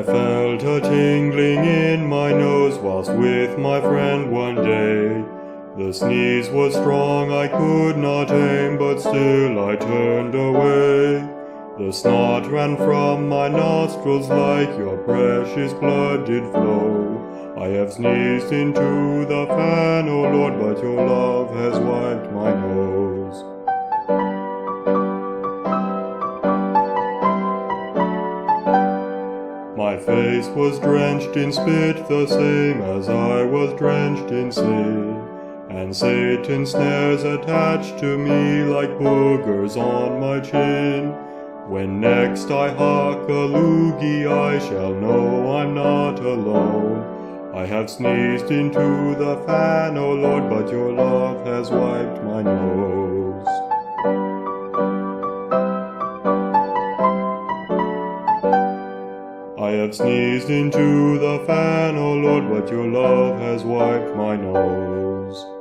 felt a tingling in my nose whilst with my friend one day. The sneeze was strong, I could not aim, but still I turned away. The snot ran from my nostrils like your precious blood did flow. I have sneezed into the fan, O Lord, but your love has wiped my nose. My face was drenched in spit, the same as I was drenched in sin. And Satan's snares attached to me like boogers on my chin. When next I hark a loogie, I shall know I'm not alone. I have sneezed into the fan, O Lord, but your love has wiped my nose. I have sneezed into the fan, O Lord, but your love has wiped my nose.